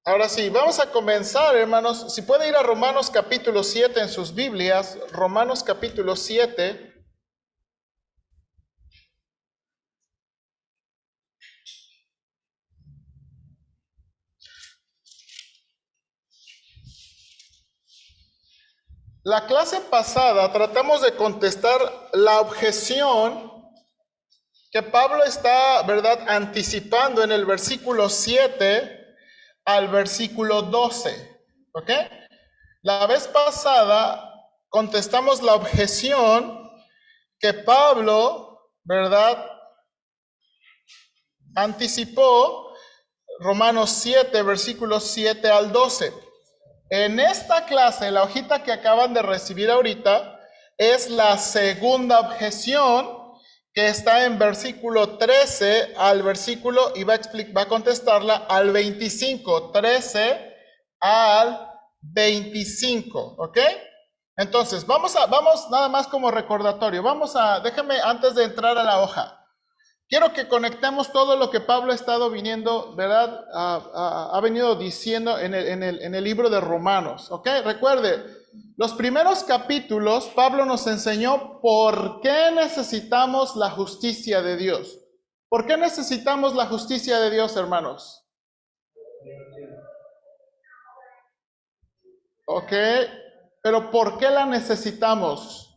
Ahora sí, vamos a comenzar, hermanos. Si puede ir a Romanos capítulo 7 en sus Biblias, Romanos capítulo 7. La clase pasada tratamos de contestar la objeción que Pablo está, ¿verdad?, anticipando en el versículo 7 al versículo 12. ¿Ok? La vez pasada contestamos la objeción que Pablo, ¿verdad?, anticipó, Romanos 7, versículos 7 al 12. En esta clase, la hojita que acaban de recibir ahorita, es la segunda objeción que está en versículo 13 al versículo, y va a contestarla al 25, 13 al 25, ¿ok? Entonces, vamos nada más como recordatorio, déjeme antes de entrar a la hoja, quiero que conectemos todo lo que Pablo ha estado viniendo, ¿verdad? Ha venido diciendo en el libro de Romanos, ¿ok? Recuerde, los primeros capítulos, Pablo nos enseñó por qué necesitamos la justicia de Dios. ¿Por qué necesitamos la justicia de Dios, hermanos? ¿Ok? Pero ¿por qué la necesitamos?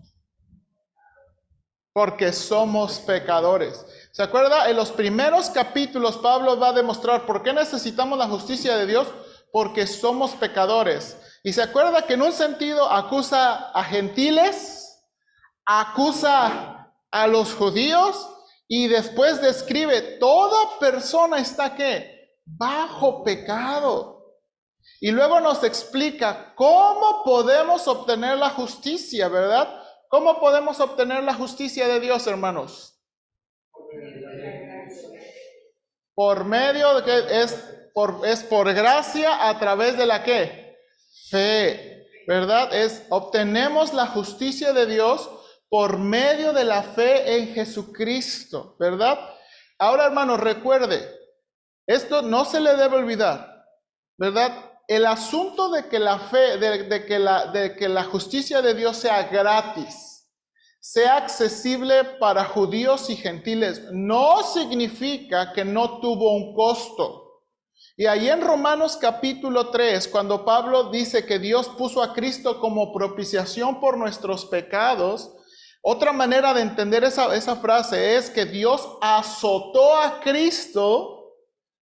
Porque somos pecadores. ¿Se acuerda? En los primeros capítulos Pablo va a demostrar por qué necesitamos la justicia de Dios, porque somos pecadores. Y se acuerda que en un sentido acusa a gentiles, acusa a los judíos y después describe toda persona está ¿qué? Bajo pecado. Y luego nos explica cómo podemos obtener la justicia, ¿verdad? ¿Cómo podemos obtener la justicia de Dios, hermanos? Por medio de que es por gracia a través de la ¿qué? Fe, ¿verdad? Obtenemos la justicia de Dios por medio de la fe en Jesucristo, ¿verdad? Ahora, hermanos, recuerde, esto no se le debe olvidar, ¿verdad? El asunto de que la fe, de que la justicia de Dios sea gratis, sea accesible para judíos y gentiles, no significa que no tuvo un costo. Y ahí en Romanos capítulo 3, cuando Pablo dice que Dios puso a Cristo como propiciación por nuestros pecados, otra manera de entender esa frase es que Dios azotó a Cristo,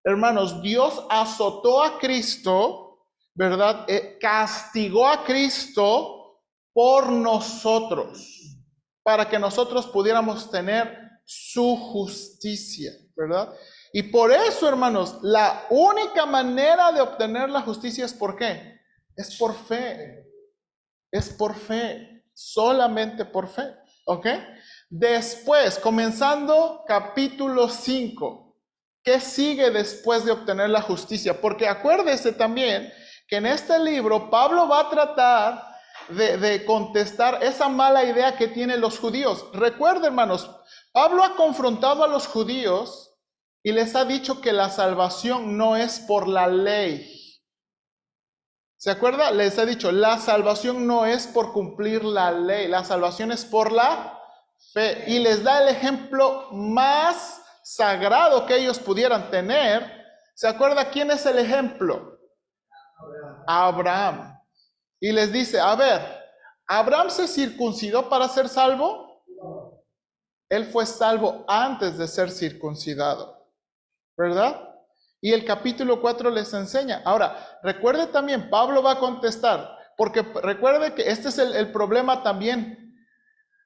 hermanos, Dios azotó a Cristo, ¿verdad? Castigó a Cristo por nosotros, para que nosotros pudiéramos tener su justicia, ¿verdad? Y por eso, hermanos, la única manera de obtener la justicia es ¿por qué? Es por fe. Es por fe. Solamente por fe. ¿Ok? Después, comenzando capítulo 5. ¿Qué sigue después de obtener la justicia? Porque acuérdese también que en este libro Pablo va a tratar de contestar esa mala idea que tienen los judíos. Recuerden, hermanos, Pablo ha confrontado a los judíos y les ha dicho que la salvación no es por la ley. ¿Se acuerda? Les ha dicho, la salvación no es por cumplir la ley, la salvación es por la fe. Y les da el ejemplo más sagrado que ellos pudieran tener. ¿Se acuerda quién es el ejemplo? Abraham. Y les dice, a ver, ¿Abraham se circuncidó para ser salvo? Él fue salvo antes de ser circuncidado, ¿verdad? Y el capítulo 4 les enseña. Ahora, recuerde también, Pablo va a contestar, porque recuerde que este es el problema también.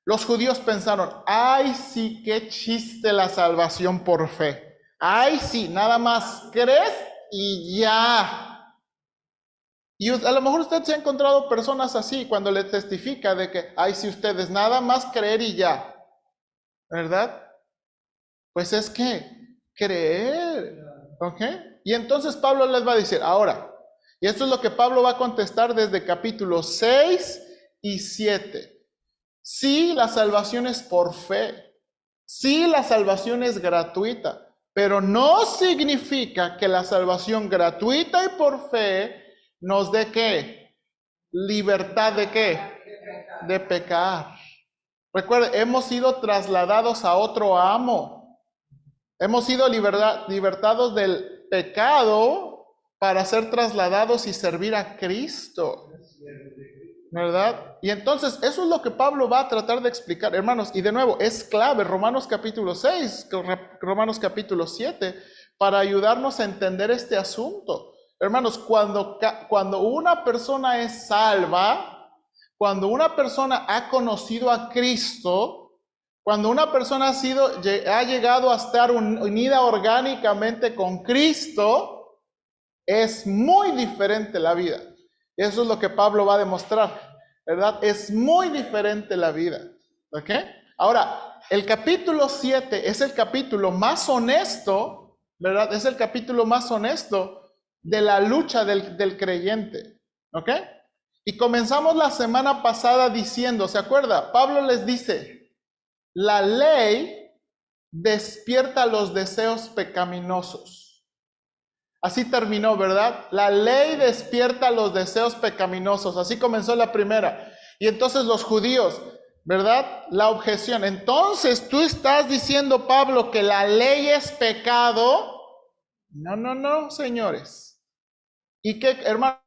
Los judíos pensaron, ay, sí, qué chiste la salvación por fe. Ay, sí, nada más crees y ya. Y a lo mejor usted se ha encontrado personas así cuando le testifica de que, ay, si ustedes nada más creer y ya, ¿verdad? Pues es que creer, ¿ok? Y entonces Pablo les va a decir, ahora, y esto es lo que Pablo va a contestar desde capítulos 6 y 7. Sí, la salvación es por fe. Sí, la salvación es gratuita. Pero no significa que la salvación gratuita y por fe nos dé ¿qué? Libertad de ¿qué? De pecar. Recuerde, hemos sido trasladados a otro amo. Hemos sido libertados del pecado para ser trasladados y servir a Cristo. ¿Verdad? Y entonces eso es lo que Pablo va a tratar de explicar, hermanos. Y de nuevo, es clave Romanos capítulo 6, Romanos capítulo 7, para ayudarnos a entender este asunto. Hermanos, cuando una persona es salva, cuando una persona ha conocido a Cristo, cuando una persona ha llegado a estar unida orgánicamente con Cristo, es muy diferente la vida. Eso es lo que Pablo va a demostrar, ¿verdad? Es muy diferente la vida, ¿ok? Ahora, el capítulo 7 es el capítulo más honesto, ¿verdad? Es el capítulo más honesto de la lucha del creyente, ¿ok? Y comenzamos la semana pasada diciendo, ¿se acuerda? Pablo les dice, la ley despierta los deseos pecaminosos. Así terminó, ¿verdad? La ley despierta los deseos pecaminosos. Así comenzó la primera. Y entonces los judíos, ¿verdad? La objeción. Entonces tú estás diciendo, Pablo, que la ley es pecado. No, señores. ¿Y qué, hermano?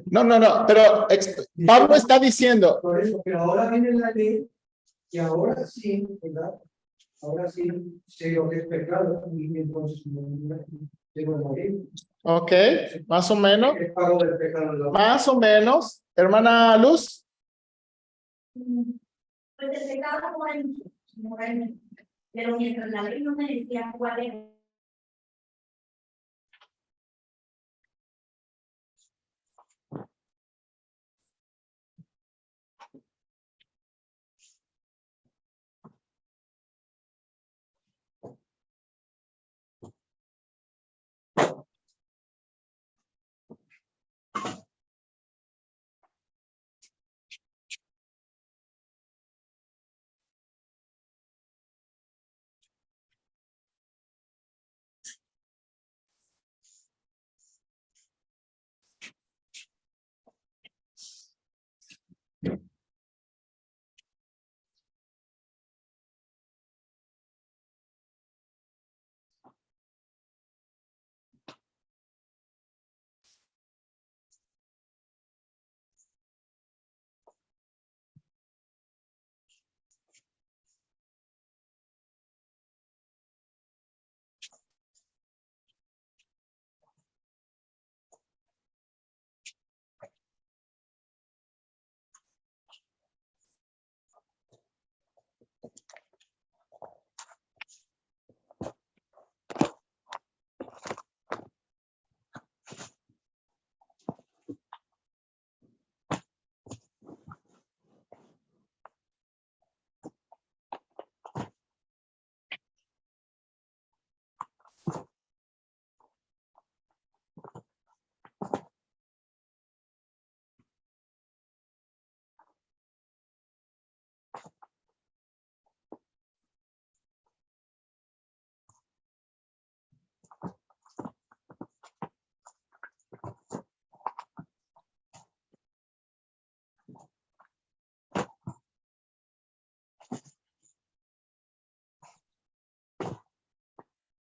No, pero Pablo está diciendo. Por eso, pero ahora viene la ley y ahora sí, ¿verdad? ahora sí sé lo que es pecado y entonces debo morir. Ok, más o menos. El pago del pecado. Más o menos. Hermana Luz. Pues el pecado moralmente, pero mientras la ley no me decía cuál era.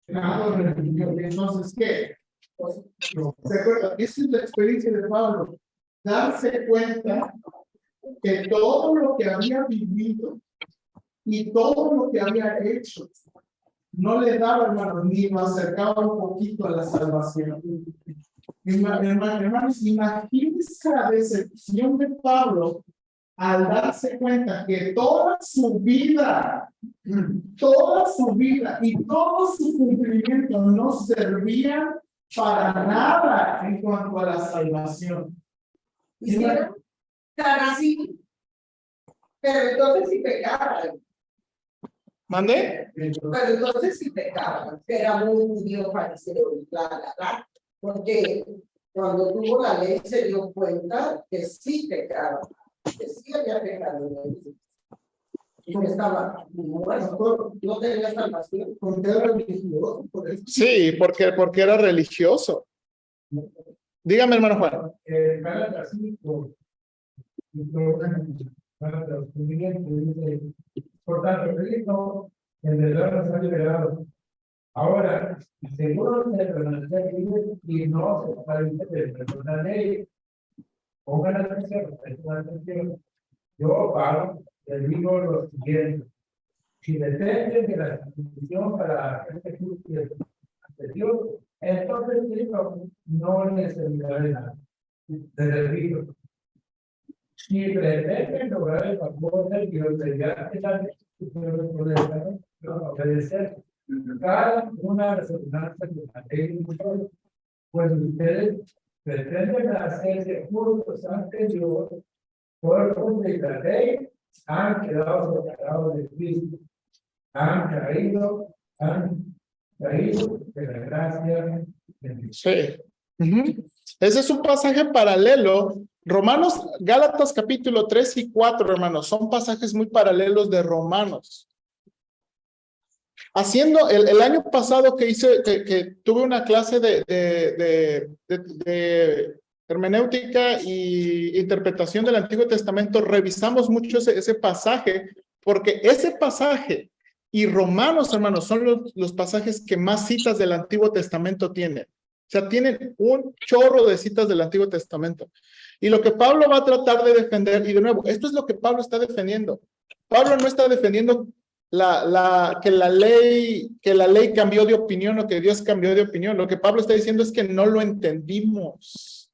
Entonces, ¿qué? ¿Se acuerdan? Esa es la experiencia de Pablo. Darse cuenta que todo lo que había vivido y todo lo que había hecho no le daba, hermanos, ni lo acercaba un poquito a la salvación. Hermanos, imagínense la decepción de Pablo al darse cuenta que toda su vida y todo su cumplimiento no servían para nada en cuanto a la salvación. Hicieron cara así, pero entonces sí pecaban, ¿Mandé? pero entonces sí pecaban, era muy judío fariseo, la, porque cuando tuvo la ley se dio cuenta que sí pecaba, que sí había pecado en él. Y no estaba muerto, no tenía salvación. Porque era religioso. Sí, porque era religioso. Dígame, hermano Juan. Gálatas 5, Gálatas 5, por tanto, Cristo, en verdad nos ha liberado. Ahora, seguro se permanecer libres y no se parece de la ley. Pongan atención. Yo, Pablo, les digo lo siguiente. Si dependen de la institución para este juicio ante Dios, entonces Cristo no les servirá de nada. Les repito, si pretenden lograr el favor del Dios de ya que la institución puede obedecer cada una de las ordenanzas de la ley, pues ustedes pretenden hacerse justos ante Dios por cumplir la ley, han quedado separados de Cristo, han caído de la gracia de Dios. Sí. Ese es un pasaje paralelo. Romanos, Gálatas capítulo 3 y 4, hermanos, son pasajes muy paralelos de Romanos. Haciendo el año pasado que hice, que tuve una clase de hermenéutica y interpretación del Antiguo Testamento, revisamos mucho ese pasaje, porque ese pasaje y Romanos, hermanos, son los pasajes que más citas del Antiguo Testamento tienen. O sea, tienen un chorro de citas del Antiguo Testamento. Y lo que Pablo va a tratar de defender, y de nuevo, esto es lo que Pablo está defendiendo. Pablo no está defendiendo que la ley cambió de opinión o que Dios cambió de opinión. Lo que Pablo está diciendo es que no lo entendimos.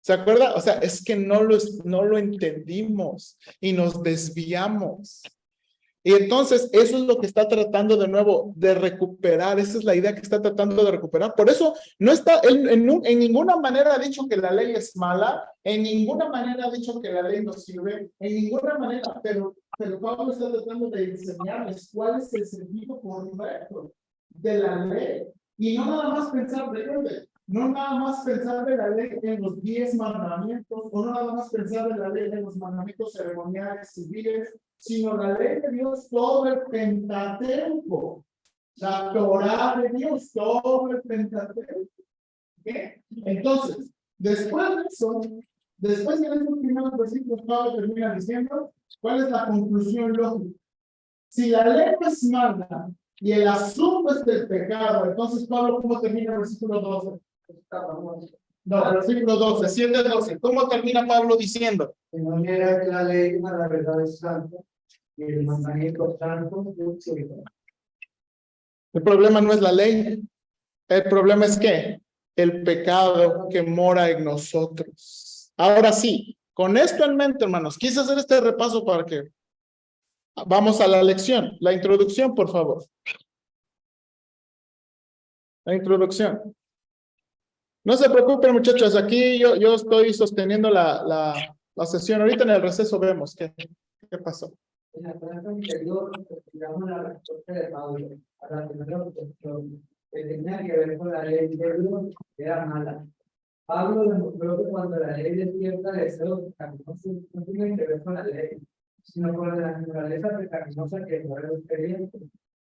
¿Se acuerda? O sea, es que no lo entendimos y nos desviamos. Y entonces eso es lo que está tratando de nuevo de recuperar. Esa es la idea que está tratando de recuperar. Por eso no está, en ninguna manera ha dicho que la ley es mala, en ninguna manera ha dicho que la ley no sirve, en ninguna manera, pero Pablo está tratando de enseñarles cuál es el sentido correcto de la ley. Y no nada más pensar, recuerden, no nada más pensar de la ley en los 10 mandamientos, o no nada más pensar de la ley en los mandamientos ceremoniales, civiles, sino la ley de Dios, todo el Pentateuco, la Torá de Dios, todo el Pentateuco. ¿Okay? Entonces, después de eso, después de esos primeros versículos, Pablo termina diciendo, ¿cuál es la conclusión lógica? Si la ley es mala y el asunto es del pecado, entonces Pablo, ¿cómo termina el versículo 12? No, el versículo 12, 7-12. ¿Cómo termina Pablo diciendo? De manera que la ley, la verdad es santa, y el mandamiento santo es puro. El problema no es la ley. El problema es que el pecado que mora en nosotros. Ahora sí, con esto en mente, hermanos, quise hacer este repaso para que vamos a la lección. La introducción, por favor. La introducción. No se preocupen, muchachos. Aquí yo estoy sosteniendo la sesión. Ahorita en el receso vemos qué pasó. En la clase anterior, digamos la respuesta de Pablo a la primera objeción que tenía que ver con la ley de Dios, era mala. Pablo demostró que cuando la ley despierta deseos pecaminosos, no tiene que ver con la ley, sino con la naturaleza pecaminosa que muere el creyente.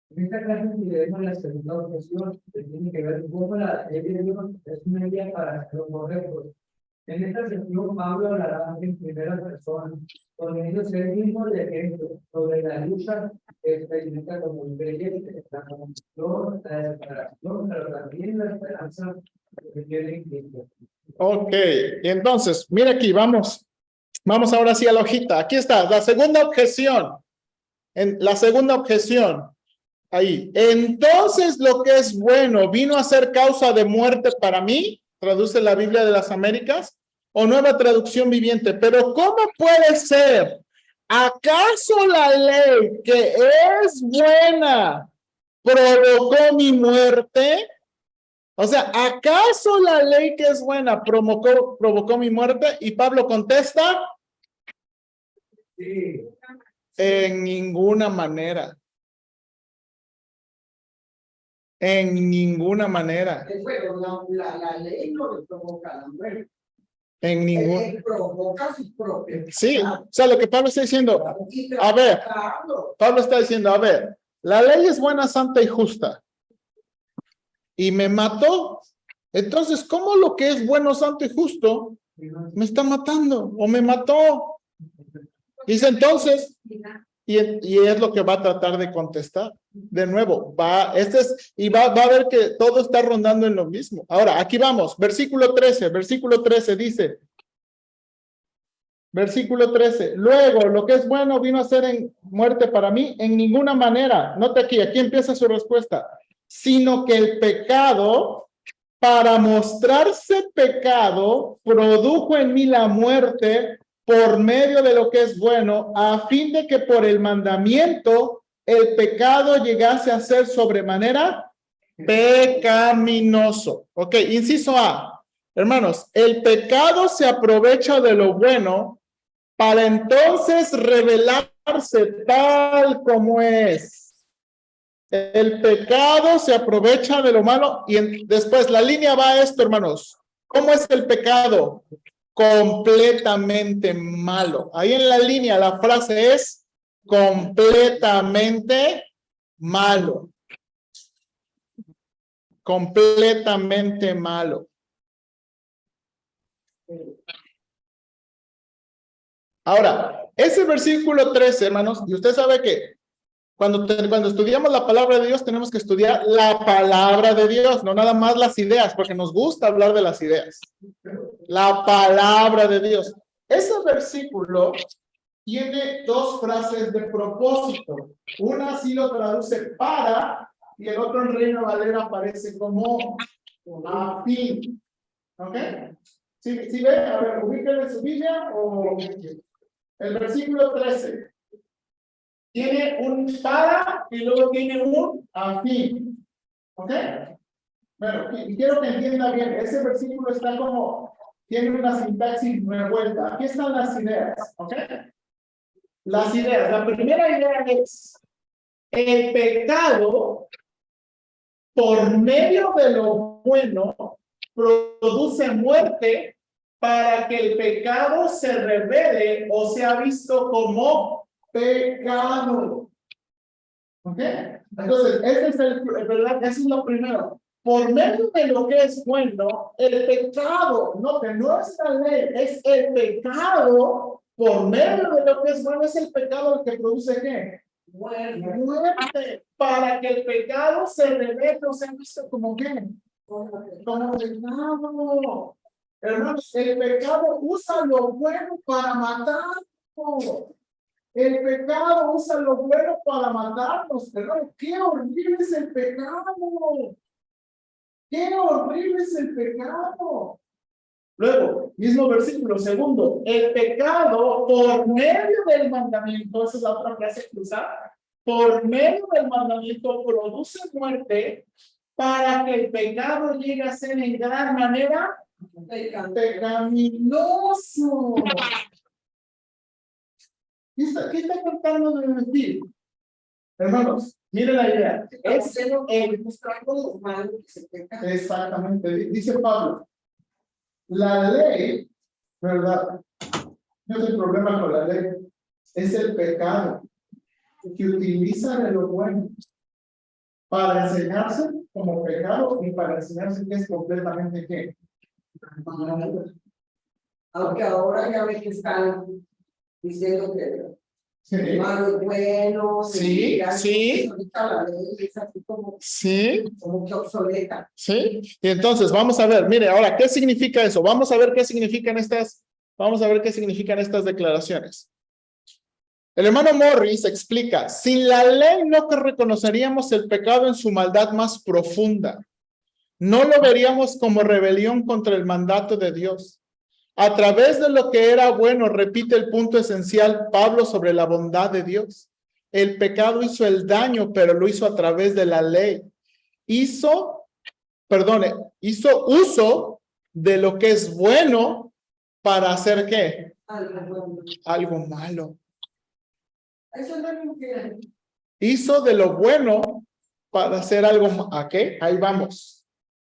En esta clase vemos la segunda objeción, que tiene que ver con cómo la ley de Dios es una guía para hacer lo correcto. En esta sección, Pablo hablará en primera persona, con ellos él mismo de ejemplo sobre la lucha que experimenta como un creyente, la convicción, la separación, pero también la esperanza que tiene en Cristo. Ok, y entonces, mira aquí, vamos ahora sí a la hojita. Aquí está, la segunda objeción. La segunda objeción. Ahí. Entonces, lo que es bueno vino a ser causa de muerte para mí, traduce la Biblia de las Américas, o Nueva Traducción Viviente. Pero ¿cómo puede ser? ¿Acaso la ley que es buena provocó mi muerte? O sea, ¿acaso la ley que es buena provocó mi muerte? Y Pablo contesta, Sí. en ninguna manera. En ninguna manera. Bueno, la ley no le provoca la muerte. En ningún. Él provoca su propio. Sí, o sea, lo que Pablo está diciendo, a ver, Pablo está diciendo, a ver, la ley es buena, santa y justa. Y me mató. Entonces, ¿cómo lo que es bueno, santo y justo me está matando o me mató? Dice entonces, y es lo que va a tratar de contestar. De nuevo, va a ver que todo está rondando en lo mismo. Ahora, aquí vamos, versículo 13 dice, versículo 13, luego lo que es bueno vino a ser en muerte para mí en ninguna manera. Note aquí empieza su respuesta, sino que el pecado, para mostrarse pecado, produjo en mí la muerte por medio de lo que es bueno, a fin de que por el mandamiento el pecado llegase a ser sobremanera pecaminoso. Ok, inciso A. Hermanos, el pecado se aprovecha de lo bueno para entonces revelarse tal como es. El pecado se aprovecha de lo malo y después la línea va a esto, hermanos. ¿Cómo es el pecado? Completamente malo. Ahí en la línea la frase es completamente malo. Completamente malo. Ahora, ese versículo 13, hermanos, y usted sabe que cuando estudiamos la palabra de Dios, tenemos que estudiar la palabra de Dios, no nada más las ideas, porque nos gusta hablar de las ideas. La palabra de Dios. Ese versículo tiene dos frases de propósito. Una sí lo traduce para, y el otro en Reina Valera aparece como a fin. ¿Ok? ¿Sí ve? A ver, ubíquenle su Biblia o el versículo 13. Tiene un para y luego tiene un a fin. ¿Ok? Bueno, y quiero que entienda bien, ese versículo está como, tiene una sintaxis revuelta. Aquí están las ideas, ¿ok? Las ideas. La primera idea es, el pecado, por medio de lo bueno, produce muerte para que el pecado se revele o sea visto como pecado. ¿Ok? Entonces, ese es ¿verdad? Eso es lo primero. Por medio de lo que es bueno, el pecado, no, que no es la ley, es el pecado, por medio de lo que es bueno, es el pecado el que produce ¿qué? Muerte. Para que el pecado se revele o sea visto como ¿qué? Como pecado. Hermanos, el pecado usa lo bueno para matarnos. El pecado usa lo bueno para matarnos, hermano. ¡Qué horrible es el pecado! ¡Qué horrible es el pecado! Luego, mismo versículo, segundo, el pecado por medio del mandamiento, esa es la otra frase que usa, por medio del mandamiento produce muerte para que el pecado llegue a ser en gran manera pecaminoso. ¿Qué está tratando de decir? Hermanos, miren la idea. Es el exactamente, dice Pablo. La ley, ¿verdad? No es el problema con la ley, es el pecado que utiliza de lo bueno para enseñarse como pecado y para enseñarse que es completamente ¿qué? Aunque ahora ya ves que están diciendo que Sí. malo es bueno. Sí, sí. Ahorita la ley es así como, Sí. como que obsoleta. Sí. Y entonces vamos a ver, mire, ahora, ¿qué significa eso? Vamos a ver qué significan estas declaraciones. El hermano Morris explica, sin la ley no reconoceríamos el pecado en su maldad más profunda. No lo veríamos como rebelión contra el mandato de Dios. A través de lo que era bueno, repite el punto esencial Pablo sobre la bondad de Dios. El pecado hizo el daño, pero lo hizo a través de la ley. Hizo uso de lo que es bueno para hacer ¿qué? Algo malo. Eso no es mentira. Hizo de lo bueno para hacer algo ¿a qué? Ahí vamos.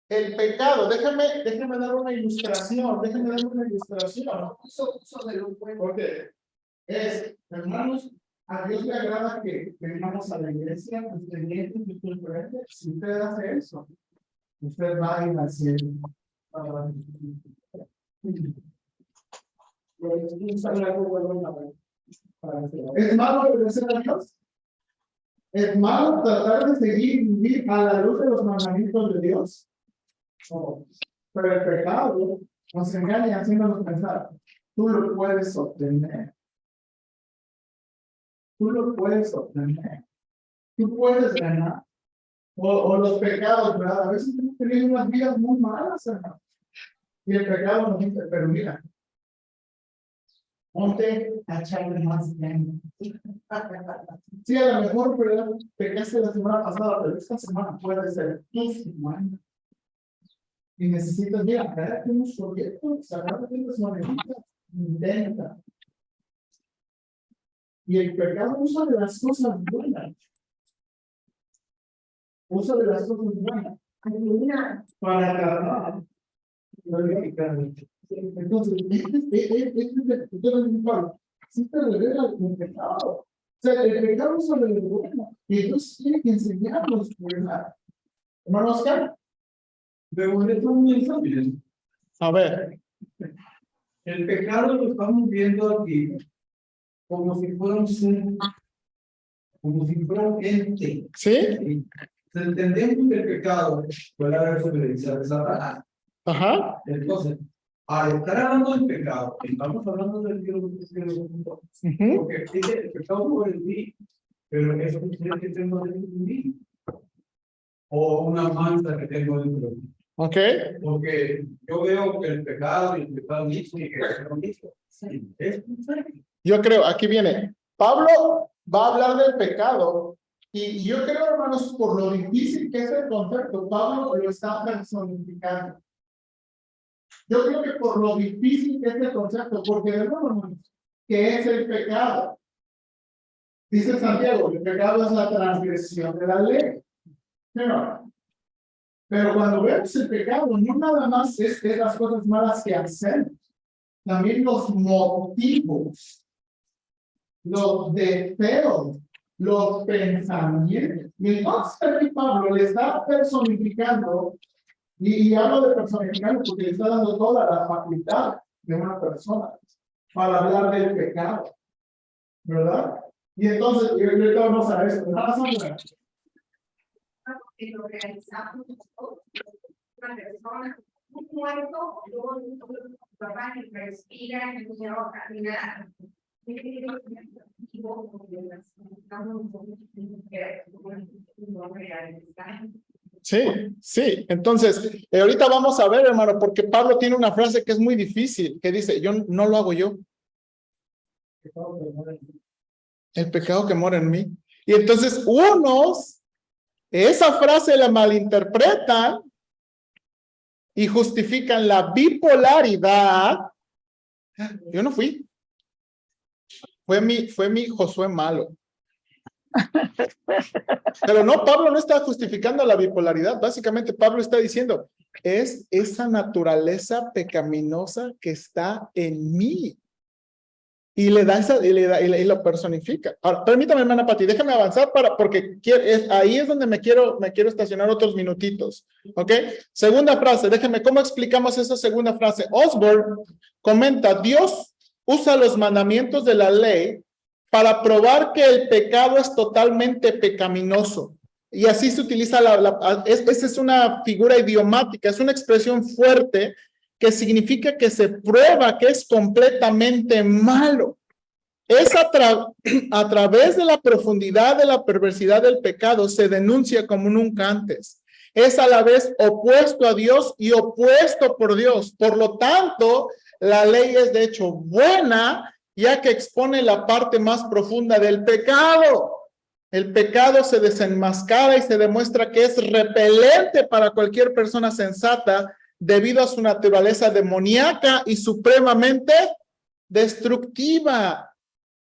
El pecado, déjame dar una ilustración, Uso de lo bueno. Porque hermanos, a Dios le agrada que vengamos a la iglesia, si usted hace eso, usted va a ir al cielo. ¿Es malo obedecer a Dios? ¿Es malo tratar de vivir a la luz de los mandamientos de Dios? No. Pero el pecado nos engaña haciéndonos pensar, tú lo puedes obtener. Tú lo puedes obtener. Tú puedes ganar. O los pecados, ¿verdad? A veces hemos tenido unas vidas muy malas, hermano. Y el pecado nos dice, pero mira, ponte a echarle más ganas. Sí, a lo mejor, ¿verdad? Pecaste la semana pasada, pero esta semana puede ser tu semana. Y necesitas, mira, agárrate unos proyectos, agárrate unas moneditas, intenta. Y el pecado usa de las cosas buenas. Usa de las cosas buenas. Para agarrar. Entonces, si te revela el pecado. O sea, el pecado usa de lo bueno. Y entonces tiene que enseñarnos, ¿verdad? Hermano Oscar. A ver. El pecado lo estamos viendo aquí como si fuera un ser, como si fuera un ente. ¿Sí? Entendemos que el pecado puede haber desobediencia de Satanás. Ajá. Entonces, Al estar hablando del pecado, estamos hablando del Dios, porque dice el pecado por el mí, pero es un ser que tengo dentro de mí, o una mancha que tengo dentro de mí. ¿Ok? Porque yo veo que el pecado y el pecado mismo y que es lo mismo. Es un ser. Yo creo, aquí viene, Pablo va a hablar del pecado y yo creo, hermanos, por lo difícil que es el concepto, Pablo lo está personificando. Yo creo que por lo difícil que es el concepto, porque hermanos, ¿qué es el pecado? Dice Santiago, el pecado es la transgresión de la ley. Pero cuando vemos el pecado, no nada más es las cosas malas que hacemos, también los motivos, los deseos, los pensamientos. Y entonces aquí Pablo le está personificando, y hablo de personificando porque le está dando toda la facultad de una persona para hablar del pecado, ¿verdad? Y entonces, y ahorita vamos a eso, ¿verdad, Sandra? Que lo realizamos nosotros, una persona, un muerto, luego un papá que respira, que no se va a caminar. Sí, sí. Entonces, ahorita vamos a ver, hermano, porque Pablo tiene una frase que es muy difícil, que dice, yo no lo hago yo. El pecado que mora en mí. Y entonces, unos, esa frase la malinterpretan y justifican la bipolaridad. Yo no fui. Fue mi Josué malo. Pero no, Pablo no está justificando la bipolaridad. Básicamente, Pablo está diciendo, es esa naturaleza pecaminosa que está en mí. Y le da esa, y lo personifica. Ahora, permítame, hermana Pati, déjame avanzar porque ahí es donde me quiero estacionar otros minutitos. ¿Ok? Segunda frase, déjenme, ¿cómo explicamos esa segunda frase? Osborne comenta, Dios usa los mandamientos de la ley para probar que el pecado es totalmente pecaminoso. Y así se utiliza esa es una figura idiomática, es una expresión fuerte que significa que se prueba que es completamente malo. Es a través de la profundidad de la perversidad del pecado se denuncia como nunca antes. Es a la vez opuesto a Dios y opuesto por Dios. Por lo tanto, la ley es de hecho buena, ya que expone la parte más profunda del pecado. El pecado se desenmascara y se demuestra que es repelente para cualquier persona sensata debido a su naturaleza demoníaca y supremamente destructiva.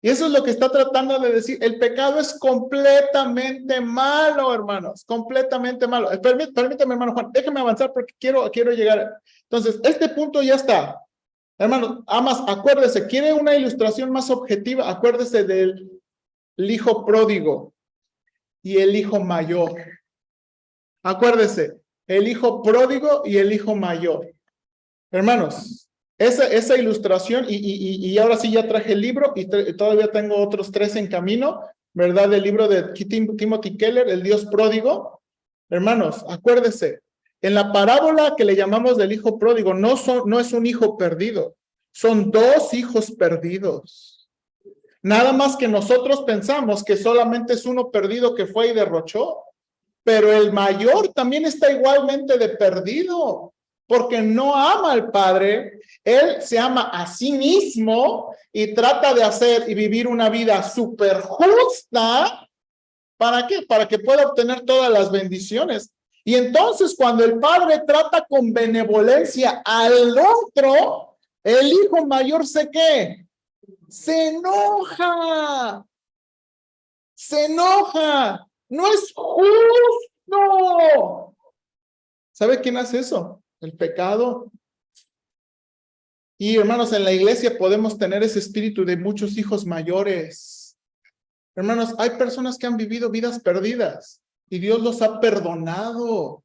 Y eso es lo que está tratando de decir. El pecado es completamente malo, hermanos, completamente malo. Permítame, hermano Juan, déjeme avanzar porque quiero llegar. Entonces, este punto ya está. Hermano, amas, acuérdese, ¿quiere una ilustración más objetiva? Acuérdese del hijo pródigo y el hijo mayor. Acuérdese, el hijo pródigo y el hijo mayor. Hermanos, esa ilustración, y ahora sí ya traje el libro y todavía tengo otros 3 en camino, ¿verdad? Del libro de Timothy Keller, El Dios Pródigo. Hermanos, acuérdese, en la parábola que le llamamos del hijo pródigo, no es un hijo perdido, son 2 hijos perdidos. Nada más que nosotros pensamos que solamente es uno perdido que fue y derrochó, pero el mayor también está igualmente de perdido, porque no ama al Padre, él se ama a sí mismo y trata de hacer y vivir una vida súper justa. ¿Para qué? Para que pueda obtener todas las bendiciones. Y entonces cuando el Padre trata con benevolencia al otro, el hijo mayor ¿qué? Se enoja. Se enoja. No es justo. ¿Sabe quién hace eso? El pecado. Y hermanos, en la iglesia podemos tener ese espíritu de muchos hijos mayores. Hermanos, hay personas que han vivido vidas perdidas y Dios los ha perdonado.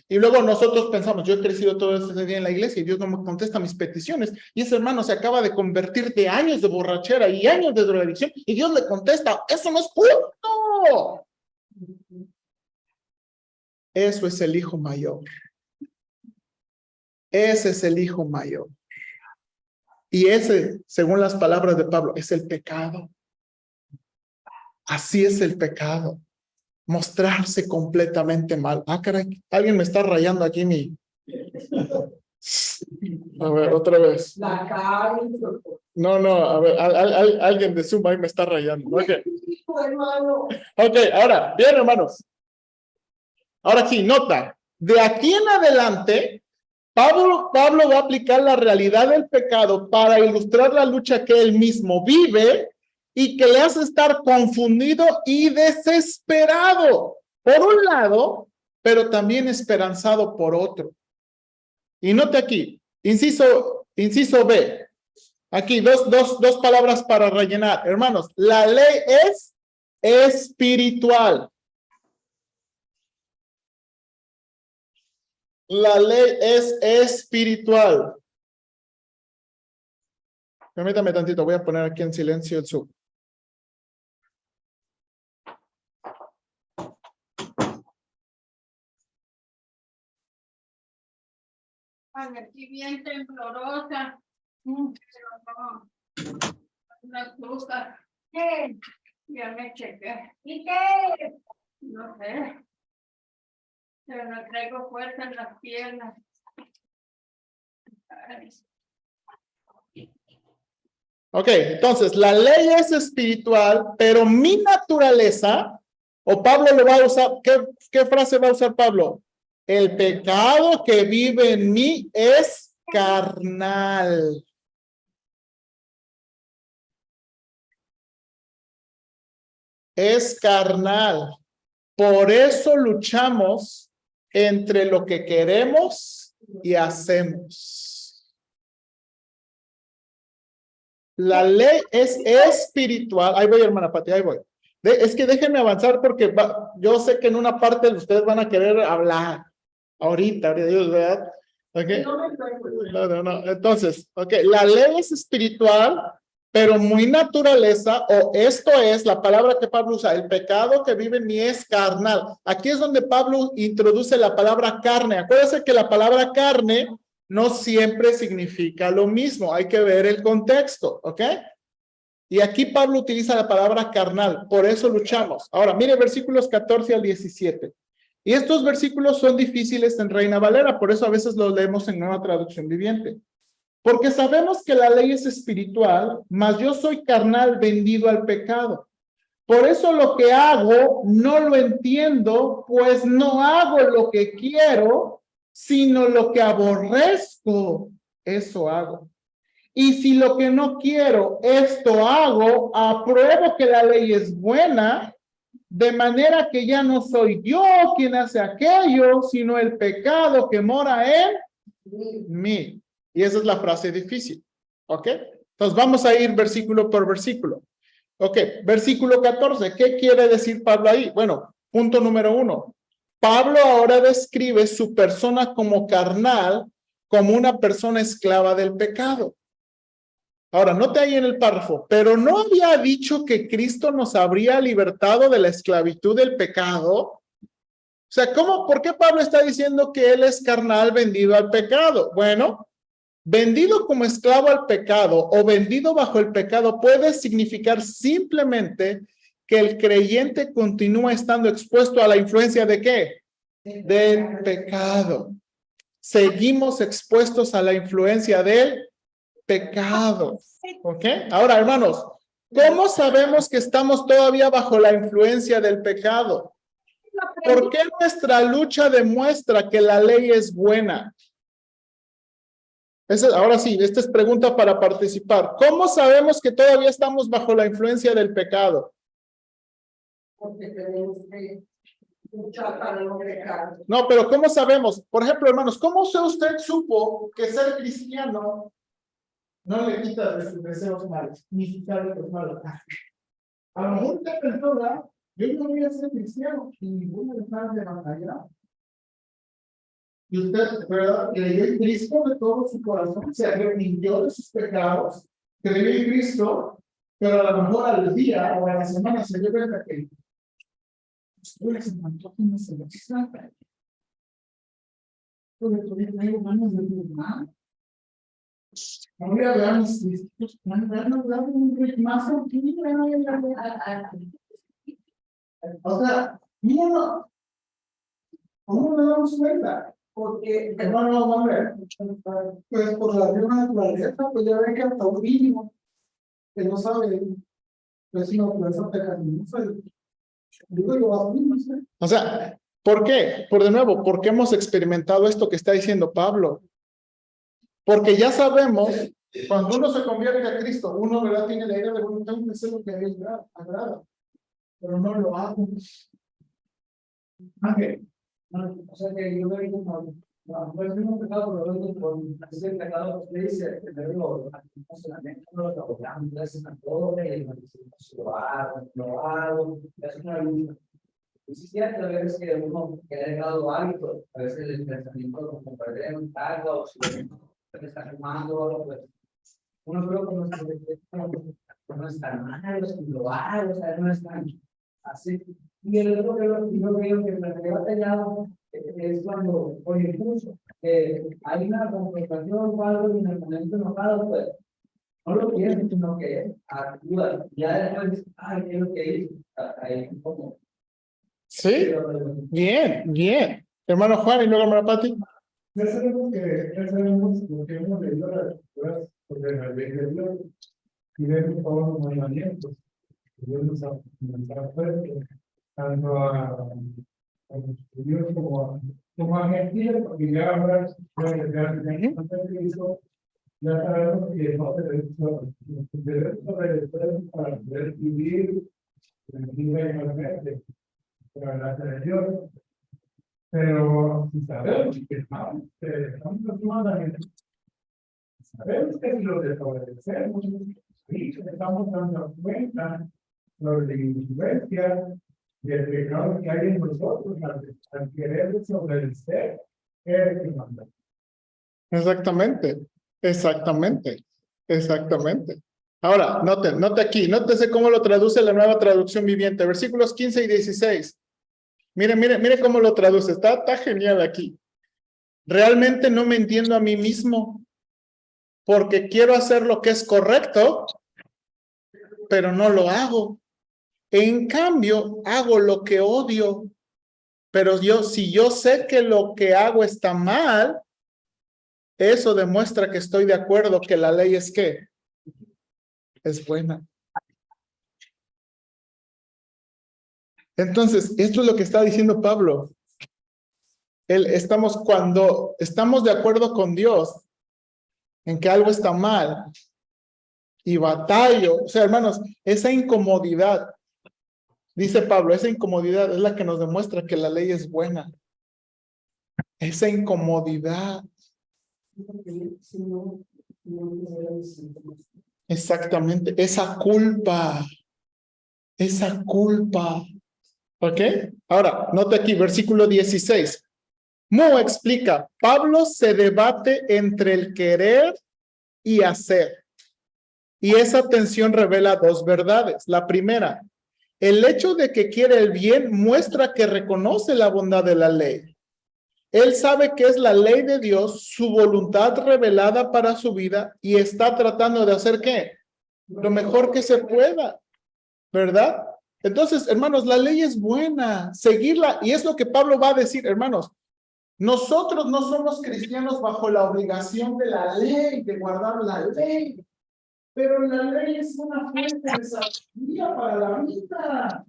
Y luego nosotros pensamos, yo he crecido todo ese día en la iglesia y Dios no me contesta mis peticiones. Y ese hermano se acaba de convertir de años de borrachera y años de drogadicción y Dios le contesta, eso no es justo. Eso es el hijo mayor. Ese es el hijo mayor. Y ese, según las palabras de Pablo, es el pecado. Así es el pecado. Mostrarse completamente mal. Ah, caray, alguien me está rayando aquí mi... A ver, otra vez. La carne. No, a ver, alguien de Zoom ahí me está rayando. Ok, Hermano. ok, ahora, bien, hermanos. Ahora sí, nota. De aquí en adelante, Pablo va a aplicar la realidad del pecado para ilustrar la lucha que él mismo vive y que le hace estar confundido y desesperado, por un lado, pero también esperanzado por otro. Y note aquí, inciso B. Aquí, dos palabras para rellenar. Hermanos, la ley es espiritual. La ley es espiritual. Permítame tantito, voy a poner aquí en silencio el Zoom. Aquí bien temblorosa. Pero no. Una azúcar. ¿Qué? Ya me chequé. ¿Y qué? No sé. Pero no traigo fuerza en las piernas. Ay. Ok, entonces, la ley es espiritual, pero mi naturaleza, o Pablo lo va a usar, ¿qué frase va a usar Pablo? El pecado que vive en mí es carnal. Es carnal. Por eso luchamos entre lo que queremos y hacemos. La ley es espiritual. Ahí voy, hermana Pati, ahí voy. Es que déjenme avanzar porque yo sé que en una parte ustedes van a querer hablar. Ahorita, Dios, ¿verdad? Okay. No. Entonces, la ley es espiritual, pero muy naturaleza, o esto es la palabra que Pablo usa, el pecado que vive en mí es carnal. Aquí es donde Pablo introduce la palabra carne. Acuérdense que la palabra carne no siempre significa lo mismo. Hay que ver el contexto, ¿ok? Y aquí Pablo utiliza la palabra carnal, por eso luchamos. Ahora, mire versículos 14 al 17. Y estos versículos son difíciles en Reina Valera, por eso a veces los leemos en Nueva Traducción Viviente. Porque sabemos que la ley es espiritual, mas yo soy carnal vendido al pecado. Por eso lo que hago no lo entiendo, pues no hago lo que quiero, sino lo que aborrezco, eso hago. Y si lo que no quiero, esto hago, apruebo que la ley es buena, de manera que ya no soy yo quien hace aquello, sino el pecado que mora en mí. Y esa es la frase difícil. ¿Ok? Entonces vamos a ir versículo por versículo. Ok, versículo 14. ¿Qué quiere decir Pablo ahí? Bueno, punto número 1. Pablo ahora describe su persona como carnal, como una persona esclava del pecado. Ahora, note ahí en el párrafo, pero no había dicho que Cristo nos habría libertado de la esclavitud del pecado. O sea, ¿por qué Pablo está diciendo que él es carnal vendido al pecado? Bueno, vendido como esclavo al pecado o vendido bajo el pecado puede significar simplemente que el creyente continúa estando expuesto a la influencia ¿de qué? Del pecado. Seguimos expuestos a la influencia del pecado. ¿Ok? Ahora, hermanos, ¿cómo sabemos que estamos todavía bajo la influencia del pecado? ¿Por qué nuestra lucha demuestra que la ley es buena? Ahora sí, esta es pregunta para participar. ¿Cómo sabemos que todavía estamos bajo la influencia del pecado? Porque tenemos que luchar para no pecar. No, pero ¿cómo sabemos? Por ejemplo, hermanos, ¿cómo usted supo que ser cristiano no le quita de sus deseos malos, ni sus hábitos malos? A lo mejor usted pensó, ¿verdad? Yo no voy a ser cristiano y voy a dejar de batallar. Y usted, ¿verdad? Creyó en Cristo de todo su corazón, se arrepintió de sus pecados, creyó en Cristo, pero a lo mejor al día o a la semana se dio cuenta que ustedes se mantuvo que no se lo sabe. Porque todavía traigo manos de mi hermano. Ahora veamos más tranquilo. O sea, mira, ¿cómo nos damos cuenta? Porque, hermano, vamos a ver, pues por la misma naturaleza, pues ya ven que hasta un mínimo, que no sabe, pues una naturaleza pecaminosa, digo yo, a mí, no sé. O sea, ¿por qué? Por de nuevo, porque hemos experimentado esto que está diciendo Pablo. Porque ya sabemos, cuando uno se convierte a Cristo, uno, ¿verdad?, tiene la idea de voluntad de hacer lo que a Dios agrada, pero no lo hago. Ángel, o sea que yo veo como, no, pues es un pecado, pero luego con ese pecado que dice, que luego, no solamente no lo tocamos, le hacen a todo, lo hago, es una lucha. Y si cierto, a veces que uno que ha dejado hábitos, a veces el pensamiento como perder un cargo, o si se está fumando, pues uno creo que no es tan malo, si lo hago, o sea, no es tan así. Y el otro que yo veo que me ha batallado es cuando, por incluso, hay una confrontación o algo y en el momento enojado, pues, no lo piensas, sino que actúa. Ya después, ay, ¿qué es lo que hice? Ahí como. Sí, bien, bien. Hermano Juan y luego hermano Pati. Ya sabemos lo que hemos leído las escrituras sobre la ley de Dios y vemos todos los mandamientos. Dios nos ha puesto tanto a los judíos como a gentiles, porque ya ahora ya sabemos que no debemos obedecer para poder vivir tranquilamente para la religión. Pero si sabemos que estamos los mandamientos, sabemos que si los desobedecemos, y estamos dando cuenta sobre la influencia del pecado que hay en nosotros al querer desobedecer el mandato. Exactamente, exactamente, exactamente. Ahora, note aquí, nótese cómo lo traduce la nueva traducción viviente, versículos 15 y 16. Mire cómo lo traduce, está genial aquí. Realmente no me entiendo a mí mismo, porque quiero hacer lo que es correcto, pero no lo hago. En cambio, hago lo que odio, pero si yo sé que lo que hago está mal, eso demuestra que estoy de acuerdo que la ley es ¿qué? Es buena. Entonces, esto es lo que está diciendo Pablo. Cuando estamos de acuerdo con Dios en que algo está mal y batallo, o sea, hermanos, esa incomodidad, dice Pablo, esa incomodidad es la que nos demuestra que la ley es buena. Esa incomodidad. Exactamente, esa culpa. ¿Ok? Ahora, nota aquí, versículo 16. Mo explica, Pablo se debate entre el querer y hacer. Y esa tensión revela dos verdades. La primera, el hecho de que quiere el bien muestra que reconoce la bondad de la ley. Él sabe que es la ley de Dios, su voluntad revelada para su vida y está tratando de hacer ¿qué? Lo mejor que se pueda, ¿verdad? Entonces, hermanos, la ley es buena, seguirla, y es lo que Pablo va a decir, hermanos. Nosotros no somos cristianos bajo la obligación de la ley, de guardar la ley, pero la ley es una fuente de sabiduría para la vida.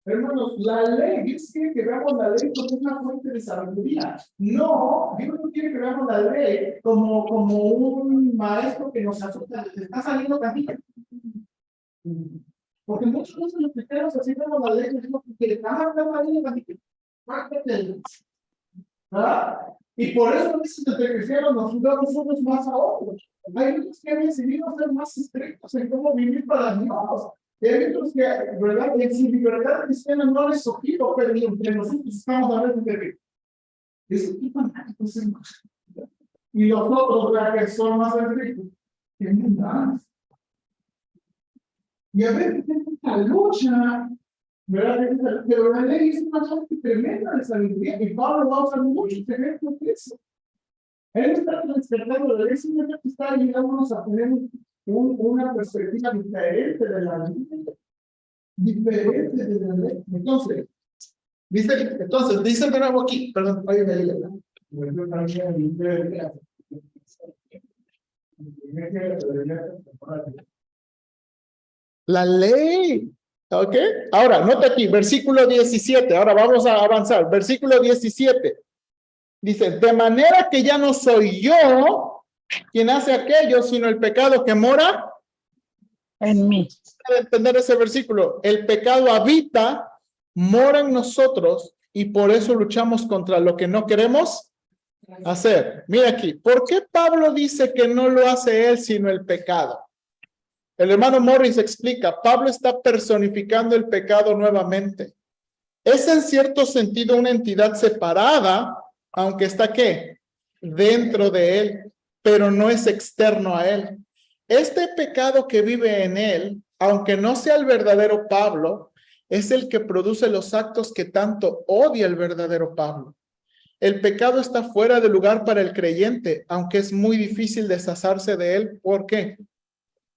Hermanos, la ley, Dios quiere que veamos la ley como una fuente de sabiduría. No, Dios no quiere que veamos la ley como un maestro que nos asusta, te está saliendo camino. Porque muchas veces los cristianos así vemos la ley, decimos que le van a dar la ley, ¿verdad? Y por eso a veces entre cristianos nos damos unos más a otros. Hay otros que han decidido ser más estrictos en cómo vivir para Dios. Y hay otros que, ¿verdad? En su libertad cristiana no les ojito, pero entre nosotros estamos hablando de ese tipo de fanáticos, hermanos. Y los otros, ¿verdad? Que son más estrictos, que mundanos. Y a veces esta lucha, ¿verdad? Pero la ley es una fuente tremenda de sabiduría. Y Pablo va a usar muchos ejemplos de eso. Él está despertando, de ese momento está ayudándonos a tener una perspectiva diferente de la vida, diferente de la ley. Entonces, dice de nuevo aquí, perdón, oye, la ley. ¿Ok? Ahora, nota aquí, versículo 17. Ahora vamos a avanzar. Versículo 17. Dice, de manera que ya no soy yo quien hace aquello, sino el pecado que mora En mí. para entender ese versículo. El pecado habita, mora en nosotros y por eso luchamos contra lo que no queremos hacer. Mira aquí, ¿por qué Pablo dice que no lo hace él sino el pecado? El hermano Morris explica, Pablo está personificando el pecado nuevamente. Es en cierto sentido una entidad separada, aunque está ¿qué? Dentro de él, pero no es externo a él. Este pecado que vive en él, aunque no sea el verdadero Pablo, es el que produce los actos que tanto odia el verdadero Pablo. El pecado está fuera de lugar para el creyente, aunque es muy difícil deshacerse de él. ¿Por qué?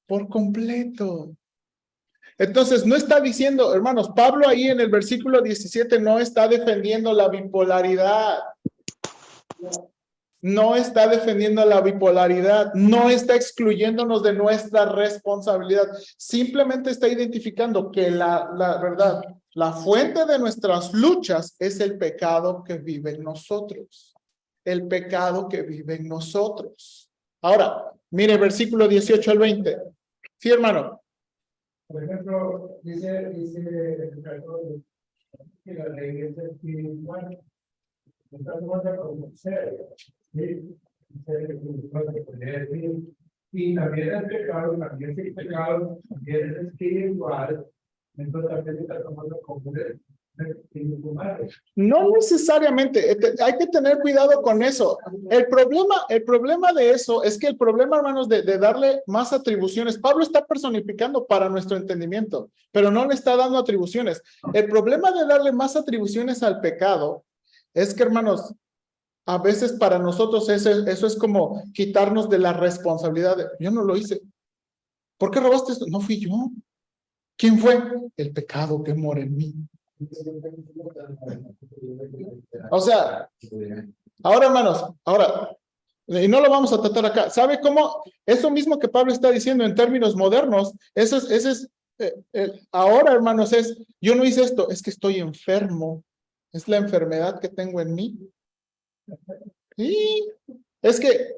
Por completo. Entonces, no está diciendo, hermanos, Pablo ahí en el versículo 17 no está defendiendo la bipolaridad. No está defendiendo la bipolaridad, no está excluyéndonos de nuestra responsabilidad. Simplemente está identificando que la verdad, la fuente de nuestras luchas es el pecado que vive en nosotros. El pecado que vive en nosotros. Ahora, mire versículo 18 al 20. Sí, hermano. Por ejemplo, dice el caso que la ley es espiritual. Está tomando como serio. ¿Sí? Y también el pecado, también el pecado, también es espiritual. Entonces también está tomando como espiritual. No necesariamente, hay que tener cuidado con eso. El problema de eso es que el problema, hermanos, de darle más atribuciones, Pablo está personificando para nuestro entendimiento, pero no le está dando atribuciones. El problema de darle más atribuciones al pecado es que, hermanos, a veces para nosotros eso es como quitarnos de la responsabilidad. Yo no lo hice. ¿Por qué robaste esto? No fui yo. ¿Quién fue? El pecado que mora en mí. O sea, ahora, hermanos, y no lo vamos a tratar acá. ¿Sabe cómo? Eso mismo que Pablo está diciendo en términos modernos, ahora, hermanos, yo no hice esto, es que estoy enfermo. Es la enfermedad que tengo en mí. Sí,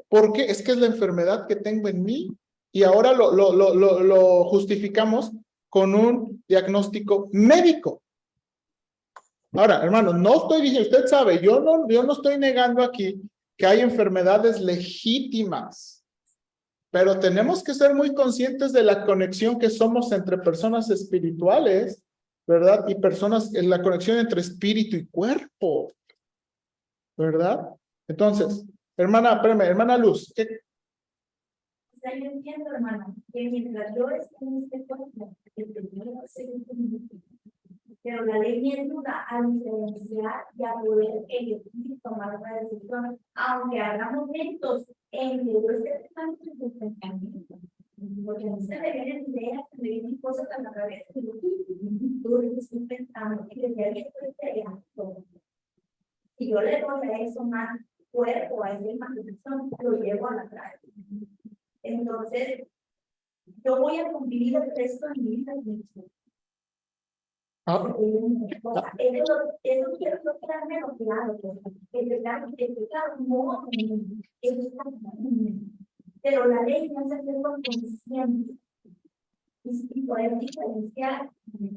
¿por qué? Es que es la enfermedad que tengo en mí. Y ahora lo justificamos con un diagnóstico médico. Ahora, hermano, no estoy diciendo, usted sabe, yo no estoy negando aquí que hay enfermedades legítimas, pero tenemos que ser muy conscientes de la conexión que somos entre personas espirituales, ¿verdad? Y en la conexión entre espíritu y cuerpo, ¿verdad? Entonces, hermana Luz, ¿qué? O sea, yo entiendo, hermano, que mientras yo esté en este cuerpo, el Señor va a seguir conmigo. Pero la ley me ayuda a diferenciar y a poder elegir tomar una decisión, aunque haga momentos en que yo esté pensando en sus pensamientos. Porque a mí se me vienen ideas, se me vienen cosas a la cabeza, y yo estoy pensando, y desde ahí estoy creando. Si yo le doy a eso más cuerpo, a esa imaginación, lo llevo a la práctica. Entonces, yo voy a convivir el resto de mi vida. Ah, Eso quiero quedarme claro. El pecado no, eso está bien. Pero la ley me hace hacerlo consciente y poder diferenciar,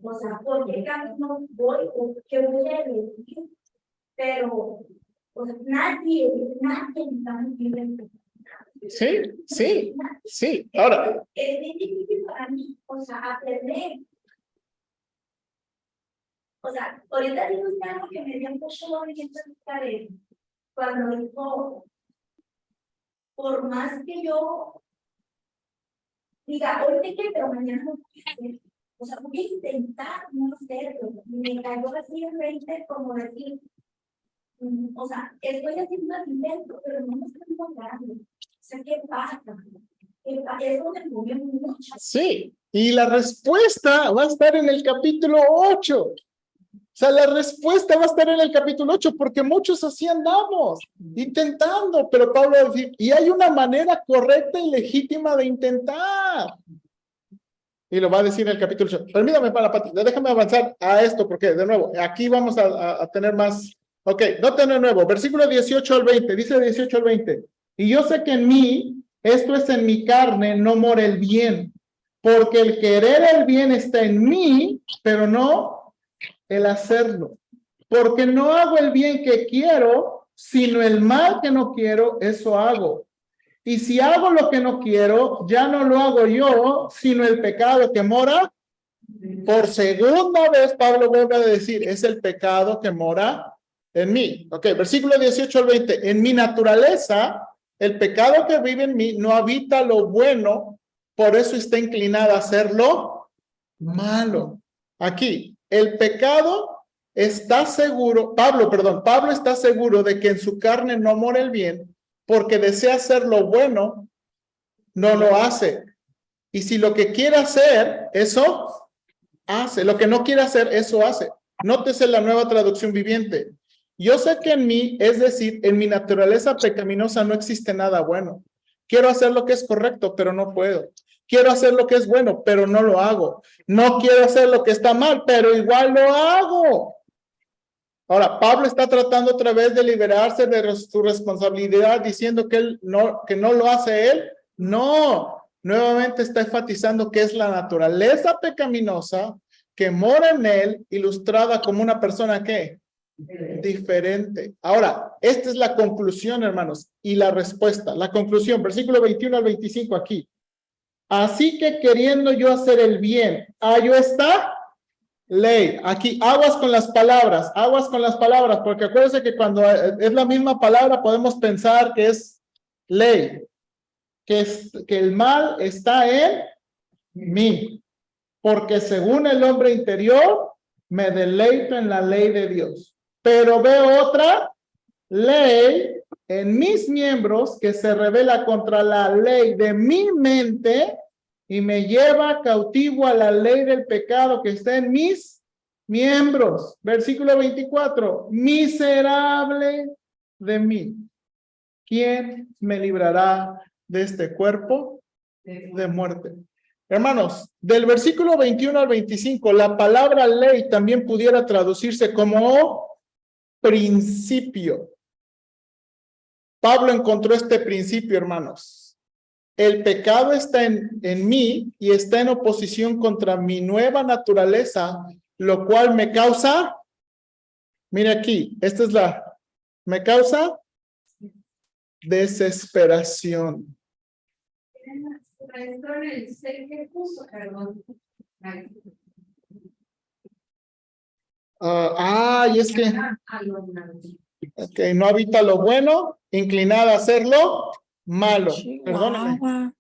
o sea, por qué camino voy o qué voy a elegir. Pero, o sea, nadie está viviendo el pecado. Sí. Ahora. Es bien difícil para mí, o sea, aprender. O sea, ahorita digo algo que me dio mucho movimiento en mi cabeza. Cuando dijo, por más que yo diga, hoy te quiero, pero mañana no voy a hacer. O sea, voy a intentar no hacerlo. Me cayó así en 20 como decir, O sea, estoy haciendo el intento, pero no me estoy encontrando. O sea, ¿qué pasa? Es donde murió mucho. Sí, y la respuesta va a estar en el capítulo 8. O sea, la respuesta va a estar en el capítulo 8, porque muchos así andamos, intentando, pero Pablo va a decir, y hay una manera correcta y legítima de intentar. Y lo va a decir en el capítulo 8. Permítame, déjame avanzar a esto, porque de nuevo, aquí vamos a tener más. Ok, noten de nuevo, versículo 18 al 20, dice 18 al 20. Y yo sé que en mí, esto es en mi carne, no mora el bien, porque el querer el bien está en mí, pero no el hacerlo. Porque no hago el bien que quiero, sino el mal que no quiero, eso hago. Y si hago lo que no quiero, ya no lo hago yo, sino el pecado que mora. Por segunda vez, Pablo vuelve a decir, es el pecado que mora en mí. Ok, versículo 18 al 20. En mi naturaleza, el pecado que vive en mí no habita lo bueno, por eso está inclinado a hacerlo malo. Aquí, el pecado está seguro, Pablo está seguro de que en su carne no mora el bien, porque desea hacer lo bueno, no lo hace. Y si lo que quiere hacer, eso hace. Lo que no quiere hacer, eso hace. Nótese la Nueva Traducción Viviente. Yo sé que en mí, es decir, en mi naturaleza pecaminosa no existe nada bueno. Quiero hacer lo que es correcto, pero no puedo. Quiero hacer lo que es bueno, pero no lo hago. No quiero hacer lo que está mal, pero igual lo hago. Ahora, Pablo está tratando otra vez de liberarse de su responsabilidad, diciendo que no lo hace él. No, nuevamente está enfatizando que es la naturaleza pecaminosa que mora en él, ilustrada como una persona que diferente. Ahora, esta es la conclusión, hermanos, y la respuesta. La conclusión, versículo 21 al 25 aquí. Así que queriendo yo hacer el bien, hallo esta ley. Aquí, aguas con las palabras, porque acuérdense que cuando es la misma palabra podemos pensar que es ley, que el mal está en mí, porque según el hombre interior me deleito en la ley de Dios, pero veo otra ley en mis miembros que se revela contra la ley de mi mente y me lleva cautivo a la ley del pecado que está en mis miembros. Versículo 24. Miserable de mí. ¿Quién me librará de este cuerpo de muerte? Hermanos, del versículo 21 al 25, la palabra ley también pudiera traducirse como principio. Pablo encontró este principio, hermanos. El pecado está en mí y está en oposición contra mi nueva naturaleza, lo cual me causa, mire aquí, me causa desesperación. Y es que no habita lo bueno, inclinada a hacerlo malo. Perdóname.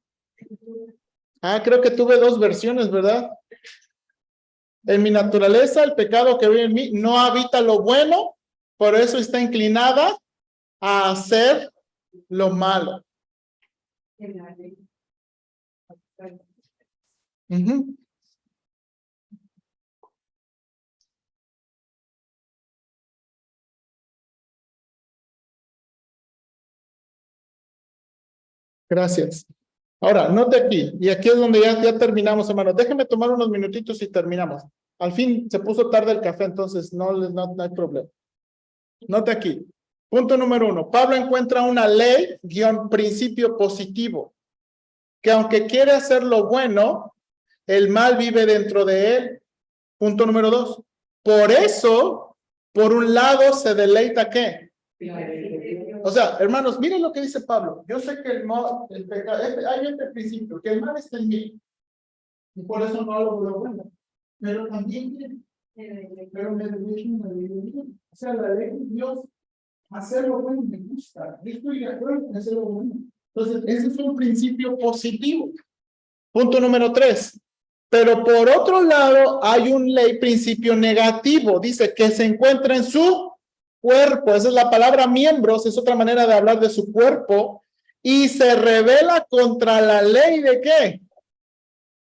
Creo que tuve dos versiones, ¿verdad? En mi naturaleza, el pecado que vive en mí no habita lo bueno, por eso está inclinada a hacer lo malo. Gracias. Ahora, note aquí, y aquí es donde ya terminamos, hermanos. Déjenme tomar unos minutitos y terminamos. Al fin se puso tarde el café, entonces no hay problema. Note aquí. Punto número 1. Pablo encuentra una ley, principio positivo, que aunque quiere hacer lo bueno, el mal vive dentro de él. Punto número 2. Por eso, por un lado, se deleita ¿qué? O sea, hermanos, miren lo que dice Pablo. Yo sé que el pecado, hay este principio, que el mal está en mí. Y por eso no hago lo bueno. Pero también, pero me deleito en la ley de Dios. O sea, la ley de Dios, hacer lo bueno me gusta. Yo estoy de acuerdo en hacer lo bueno. Entonces, ese es un principio positivo. Punto número 3. Pero por otro lado, hay un principio negativo. Dice que se encuentra en su cuerpo, esa es la palabra miembros, es otra manera de hablar de su cuerpo, y se rebela contra la ley de ¿qué?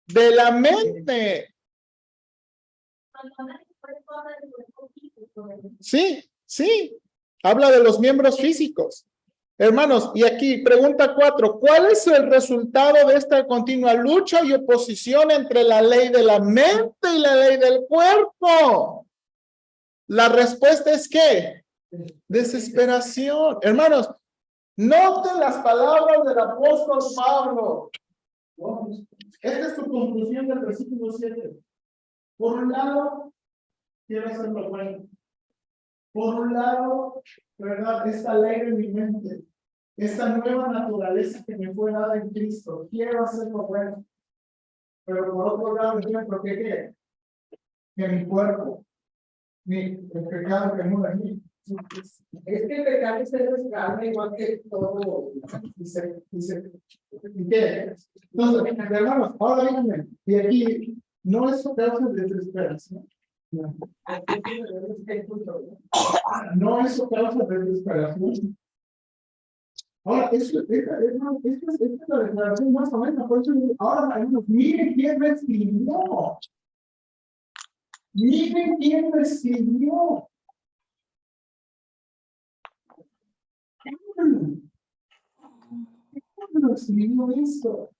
De la mente. Sí, sí, habla de los miembros físicos. Hermanos, y aquí pregunta 4, ¿cuál es el resultado de esta continua lucha y oposición entre la ley de la mente y la ley del cuerpo? La respuesta es ¿qué? Desesperación. Hermanos, noten las palabras del apóstol Pablo. Esta es tu conclusión del versículo 7. Por un lado, quiero hacer lo bueno. Por un lado, ¿verdad? Esta ley de mi mente, esta nueva naturaleza que me fue dada en Cristo, quiero hacer lo bueno. Pero por otro lado, ¿por qué? Que mi cuerpo, el pecado que mora en mí. Es que el pecado se descarga igual que todo. ¿Y qué? Entonces, hermanos, ahora díganme, y aquí, no es causa de desesperación. No es causa de desesperación. Ahora, esta es la declaración más o menos. Por eso, ahora, hermanos, miren quién me escribió. Miren quién me escribió. Pablo escribió esto.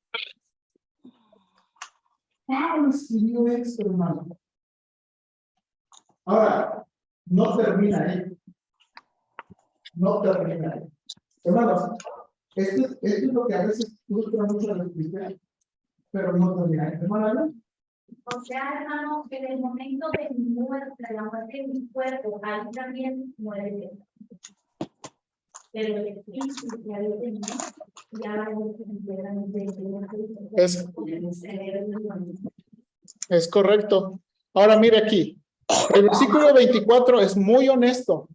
Pablo escribió esto, hermano. Ahora, no termina ahí. No termina ahí. Hermanos, esto es lo que a veces frustra mucho a los cristianos, pero no termina ahí. Hermano, O sea, hermano, en el momento de mi muerte, la muerte de mi cuerpo, ahí también muere. Pero el espíritu que había tenido, ya es correcto. Ahora mire aquí. El versículo 24 es muy honesto,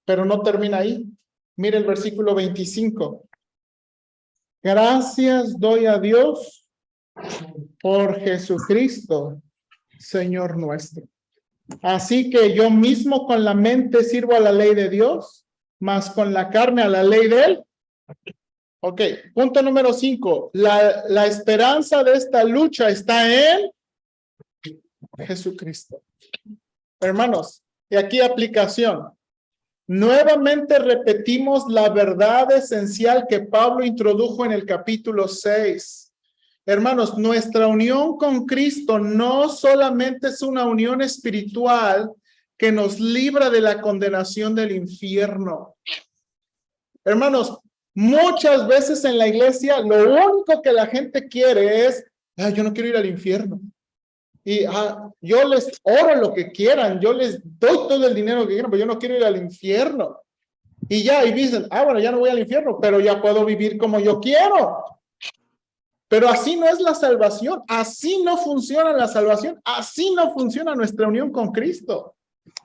pero no termina ahí. Mire el versículo 25. Gracias doy a Dios por Jesucristo, Señor nuestro. Así que yo mismo con la mente sirvo a la ley de Dios, más con la carne a la ley de él. Ok, punto número 5. La esperanza de esta lucha está en Jesucristo. Hermanos, y aquí aplicación. Nuevamente repetimos la verdad esencial que Pablo introdujo en el capítulo 6. Hermanos, nuestra unión con Cristo no solamente es una unión espiritual que nos libra de la condenación del infierno. Hermanos, muchas veces en la iglesia lo único que la gente quiere es, yo no quiero ir al infierno. Y yo les oro lo que quieran, yo les doy todo el dinero que quieran, pero yo no quiero ir al infierno. Y ya, y dicen, bueno, ya no voy al infierno, pero ya puedo vivir como yo quiero. Pero así no es la salvación, así no funciona la salvación, así no funciona nuestra unión con Cristo,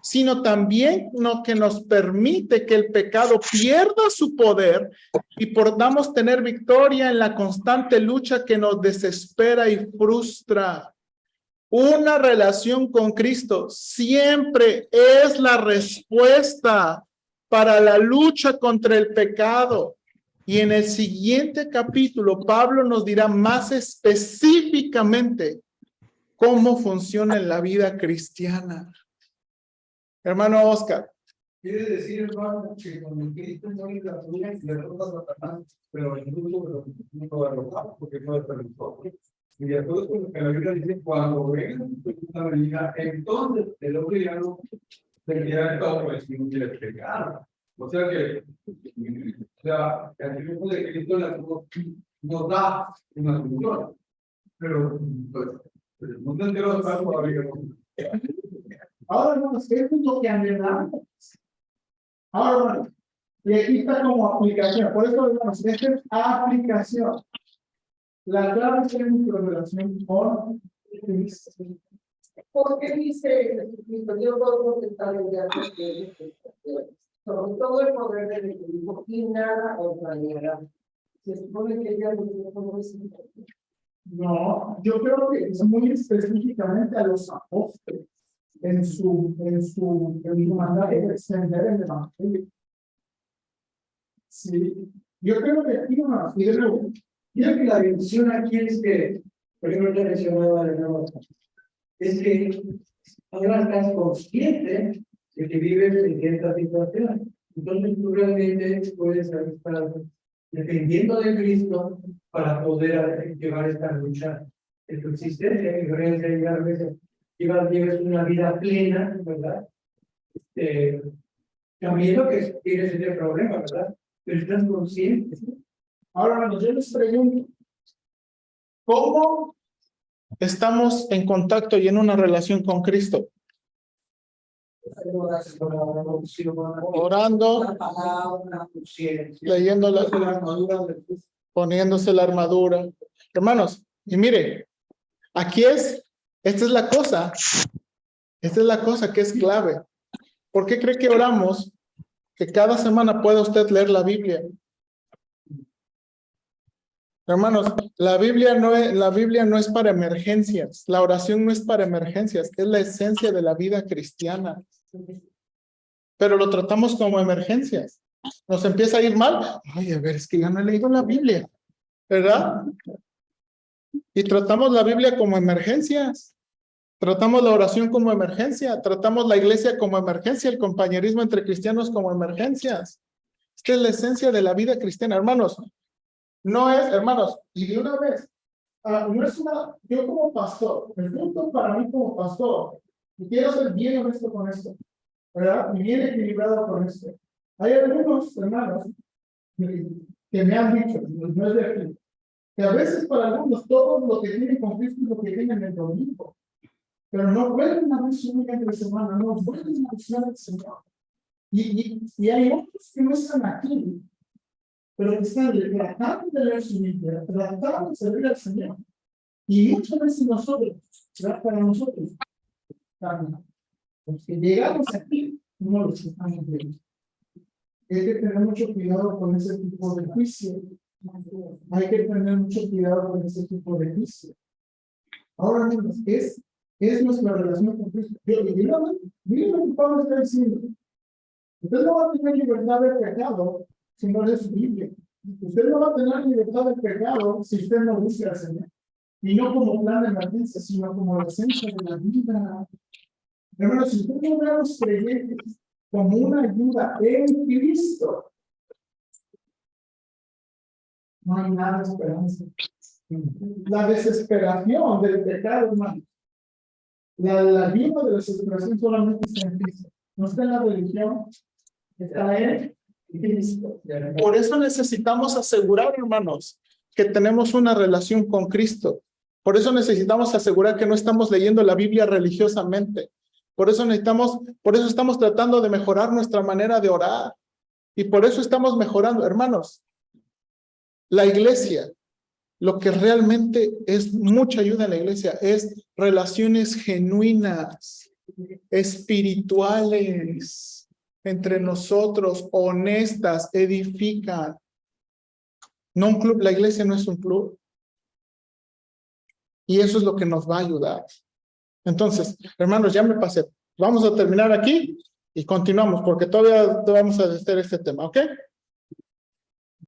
sino también lo que nos permite que el pecado pierda su poder y podamos tener victoria en la constante lucha que nos desespera y frustra. Una relación con Cristo siempre es la respuesta para la lucha contra el pecado. Y en el siguiente capítulo, Pablo nos dirá más específicamente cómo funciona en la vida cristiana. Hermano Oscar. Quiere decir, hermano, que cuando Cristo muere la tuya y derrota a Satanás, pero el mundo no va a derrotar porque no es permitido. Y después, porque la Biblia dice, cuando venga la venida, entonces el hombre ya no tendría estado por si no quiere pecar. O sea que, el tiempo de Cristo nos da una solución. Pero, pues, el mundo entero está todavía. Ahora, hermanos, esto es lo que anhelamos. Ahora, hermanos, y aquí está como aplicación. Por eso, hermanos, esta es aplicación. La clave es nuestra relación con Cristo. ¿Por qué dice Jesucristo? Yo puedo contestar el día sobre todo el poder del Espíritu y nada os dañará. Se supone que ya no es. No, yo creo que es muy específicamente a los apóstoles. en su mandato de extender el evangelio. Sí, yo creo que aquí no, y de nuevo, creo que la bendición aquí es que, por ejemplo, te mencionaba de nuevo, es que ahora estás consciente de que vives en esta situación. Entonces tú realmente puedes estar dependiendo de Cristo para poder llevar esta lucha en tu existencia. Y realmente a veces llevas una vida plena, ¿verdad? Sabiendo que tienes ese problema, ¿verdad? Pero estás consciente. Ahora, hermanos, yo les pregunto, ¿cómo estamos en contacto y en una relación con Cristo? Orando, La palabra, leyendo la armadura, poniéndose la armadura. Hermanos, y mire, aquí esta es la cosa que es clave. ¿Por qué cree que oramos que cada semana pueda usted leer la Biblia? Hermanos, la Biblia no es para emergencias, la oración no es para emergencias, es la esencia de la vida cristiana. Pero lo tratamos como emergencias. Nos empieza a ir mal. Ay, a ver, es que ya no he leído la Biblia, ¿verdad? Y tratamos la Biblia como emergencias. Tratamos la oración como emergencia. Tratamos la iglesia como emergencia, el compañerismo entre cristianos como emergencias. Esta es la esencia de la vida cristiana, hermanos. No es, hermanos, y de una vez, no es yo como pastor, el punto para mí como pastor, y quiero ser bien honesto con esto, ¿verdad? Y bien equilibrado con esto. Hay algunos hermanos que me han dicho, no es de aquí, que a veces para algunos todo lo que tienen con Cristo es lo que tienen el domingo, pero no vuelven a ver su vida entre semana, no vuelven a buscar al Señor. Y hay otros que no están aquí, pero que están tratando de leer su Biblia, tratando de servir al Señor. Y muchas veces nosotros, ¿verdad? Para nosotros, los que llegamos aquí, no los estamos viendo. Hay que tener mucho cuidado con ese tipo de juicio. Hay que tener mucho cuidado con ese tipo de juicio. Ahora, amigos, es nuestra relación con Cristo. Miren lo que Pablo está diciendo. Usted no va a tener libertad de pecado si no lee su Biblia. Usted no va a tener libertad de pecado si usted no busca al Señor. Y no como plan de emergencia, sino como la esencia de la vida. Hermanos, si usted no ve a los creyentes como una ayuda en Cristo, no hay nada de esperanza. La desesperación del pecado, hermano. La vida de la desesperación solamente está en Cristo. No está en la religión, está en Cristo. Por eso necesitamos asegurar, hermanos, que tenemos una relación con Cristo. Por eso necesitamos asegurar que no estamos leyendo la Biblia religiosamente. Por eso estamos tratando de mejorar nuestra manera de orar. Y por eso estamos mejorando, hermanos. La iglesia, lo que realmente es mucha ayuda en la iglesia es relaciones genuinas, espirituales, entre nosotros, honestas, edifican. No un club, la iglesia no es un club. Y eso es lo que nos va a ayudar. Entonces, hermanos, ya me pasé. Vamos a terminar aquí y continuamos, porque todavía vamos a hacer este tema, ¿ok?